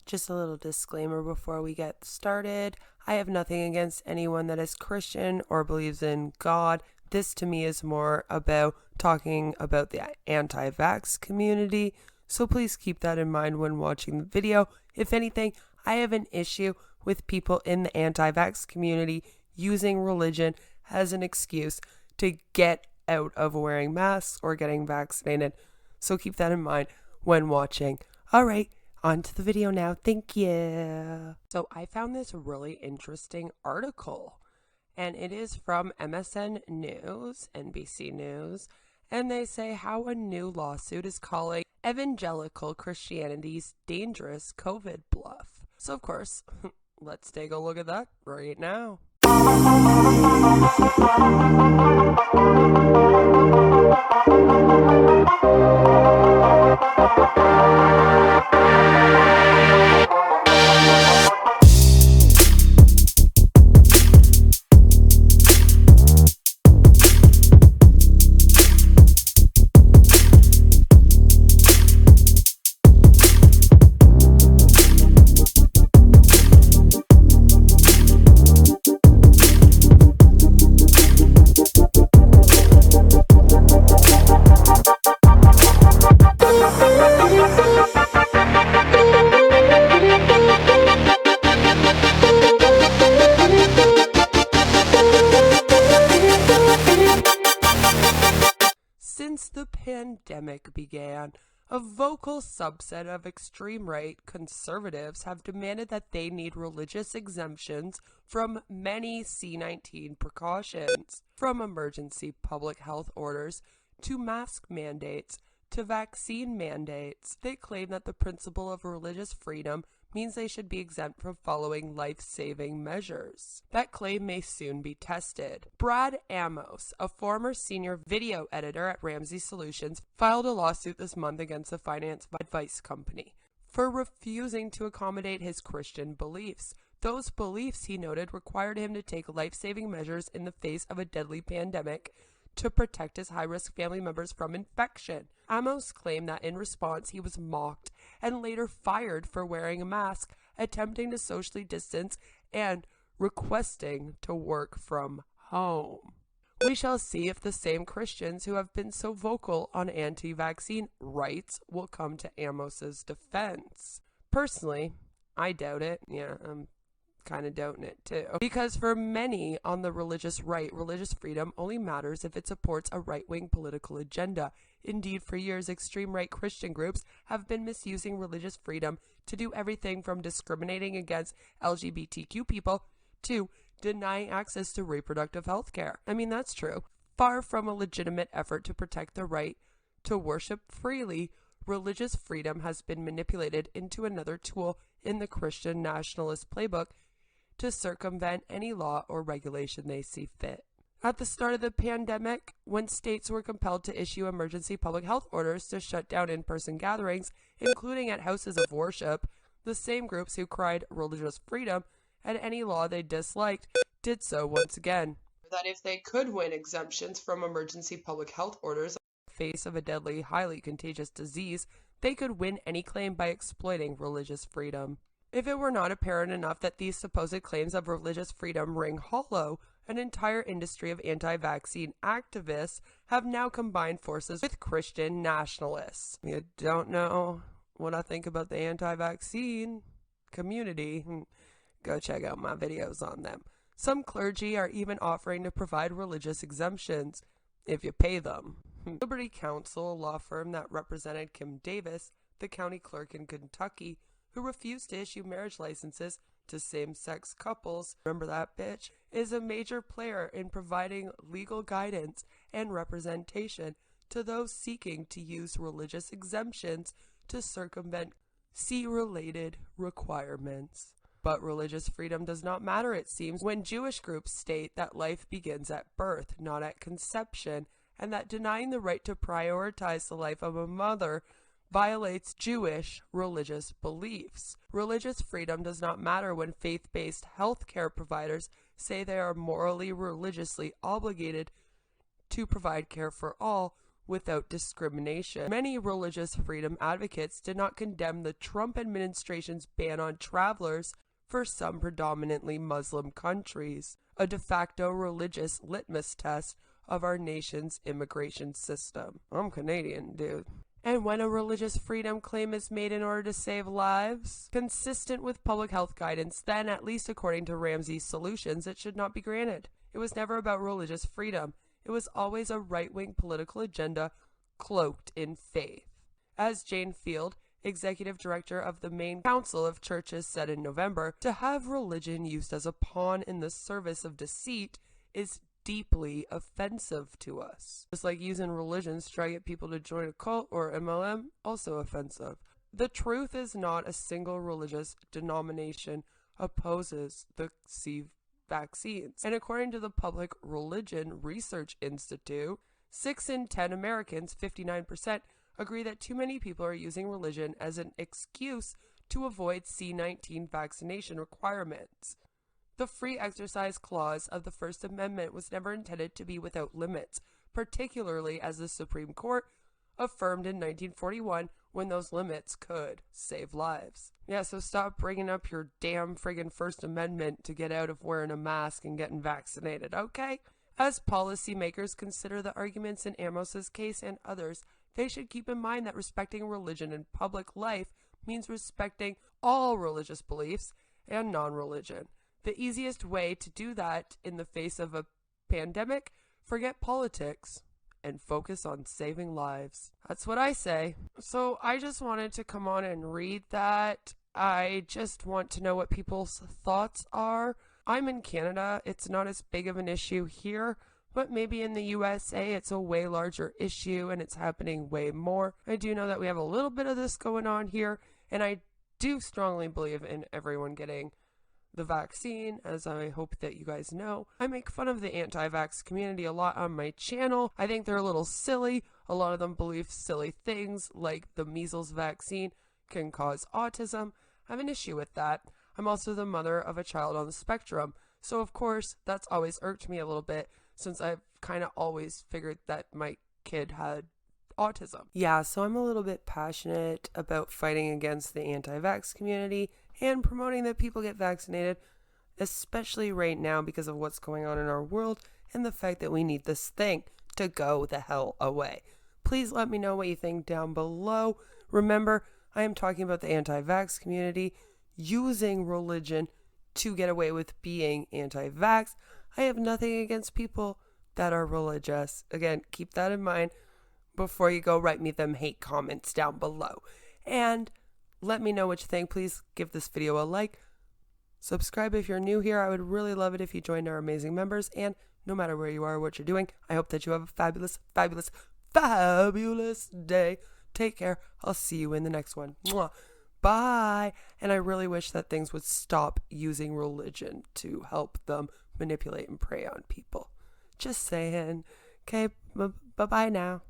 Just a little disclaimer before we get started. I have nothing against anyone that is Christian or believes in God. This to me is more about talking about the anti-vax community. So please keep that in mind when watching the video. If anything, I have an issue with people in the anti-vax community using religion as an excuse to get out of wearing masks or getting vaccinated. So keep that in mind when watching. All right, on to the video now. Thank you. So I found this really interesting article, and it is from MSN News, NBC News, and they say how a new lawsuit is calling evangelical Christianity's dangerous COVID bluff. So of course, let's take a look at that right now. Since the pandemic began, a vocal subset of extreme right conservatives have demanded that they need religious exemptions from many C-19 precautions, from emergency public health orders to mask mandates to vaccine mandates. They claim that the principle of religious freedom means they should be exempt from following life-saving measures. That claim may soon be tested. Brad Amos, a former senior video editor at Ramsey Solutions, filed a lawsuit this month against the finance advice company for refusing to accommodate his Christian beliefs. Those beliefs, he noted, required him to take life-saving measures in the face of a deadly pandemic to protect his high-risk family members from infection. Amos claimed that in response he was mocked and later fired for wearing a mask, attempting to socially distance, and requesting to work from home. We shall see if the same Christians who have been so vocal on anti-vaccine rights will come to Amos's defense. Personally, I doubt it. Yeah, I'm kind of doubting it too. Because for many on the religious right, religious freedom only matters if it supports a right-wing political agenda. Indeed, for years, extreme right Christian groups have been misusing religious freedom to do everything from discriminating against LGBTQ people to denying access to reproductive health care. I mean, that's true. Far from a legitimate effort to protect the right to worship freely, religious freedom has been manipulated into another tool in the Christian nationalist playbook to circumvent any law or regulation they see fit. At the start of the pandemic, when states were compelled to issue emergency public health orders to shut down in-person gatherings, including at houses of worship, the same groups who cried religious freedom at any law they disliked did so once again. That if they could win exemptions from emergency public health orders in the face of a deadly, highly contagious disease, they could win any claim by exploiting religious freedom. If it were not apparent enough that these supposed claims of religious freedom ring hollow, an entire industry of anti-vaccine activists have now combined forces with Christian nationalists. You don't know what I think about the anti-vaccine community? Go check out my videos on them. Some clergy are even offering to provide religious exemptions if you pay them. Liberty Counsel, a law firm that represented Kim Davis, the county clerk in Kentucky, who refused to issue marriage licenses to same-sex couples, remember that bitch, is a major player in providing legal guidance and representation to those seeking to use religious exemptions to circumvent C-related requirements. But religious freedom does not matter, it seems, when Jewish groups state that life begins at birth, not at conception, and that denying the right to prioritize the life of a mother violates Jewish religious beliefs. Religious freedom does not matter when faith-based healthcare providers say they are morally, religiously obligated to provide care for all, without discrimination. Many religious freedom advocates did not condemn the Trump administration's ban on travelers for some predominantly Muslim countries, a de facto religious litmus test of our nation's immigration system. I'm Canadian, dude. And when a religious freedom claim is made in order to save lives, consistent with public health guidance, then, at least according to Ramsey's Solutions, it should not be granted. It was never about religious freedom. It was always a right-wing political agenda cloaked in faith. As Jane Field, executive director of the Maine Council of Churches, said in November, to have religion used as a pawn in the service of deceit is deeply offensive to us. Just like using religions to try to get people to join a cult or MLM, also offensive. The truth is not a single religious denomination opposes the vaccines. And according to the Public Religion Research Institute, 6 in 10 Americans, 59%, agree that too many people are using religion as an excuse to avoid C-19 vaccination requirements. The free exercise clause of the First Amendment was never intended to be without limits, particularly as the Supreme Court affirmed in 1941 when those limits could save lives. Yeah, so stop bringing up your damn friggin' First Amendment to get out of wearing a mask and getting vaccinated, okay? As policymakers consider the arguments in Amos's case and others, they should keep in mind that respecting religion in public life means respecting all religious beliefs and non-religion. The easiest way to do that in the face of a pandemic, forget politics and focus on saving lives. That's what I say. So I just wanted to come on and read that. I just want to know what people's thoughts are. I'm in Canada. It's not as big of an issue here, but maybe in the USA it's a way larger issue and it's happening way more. I do know that we have a little bit of this going on here, and I do strongly believe in everyone getting the vaccine, as I hope that you guys know. I make fun of the anti-vax community a lot on my channel. I think they're a little silly. A lot of them believe silly things like the measles vaccine can cause autism. I have an issue with that. I'm also the mother of a child on the spectrum, so of course that's always irked me a little bit, since I've kind of always figured that my kid had autism. Yeah, so I'm a little bit passionate about fighting against the anti-vax community and promoting that people get vaccinated, especially right now because of what's going on in our world and the fact that we need this thing to go the hell away. Please let me know what you think down below. Remember, I am talking about the anti-vax community using religion to get away with being anti-vax. I have nothing against people that are religious. Again, keep that in mind before you go write me them hate comments down below. And let me know what you think. Please give this video a like. Subscribe if you're new here. I would really love it if you joined our amazing members. And no matter where you are or what you're doing, I hope that you have a fabulous, fabulous, fabulous day. Take care. I'll see you in the next one. Mwah. Bye. And I really wish that things would stop using religion to help them manipulate and prey on people. Just saying. Okay, bye-bye now.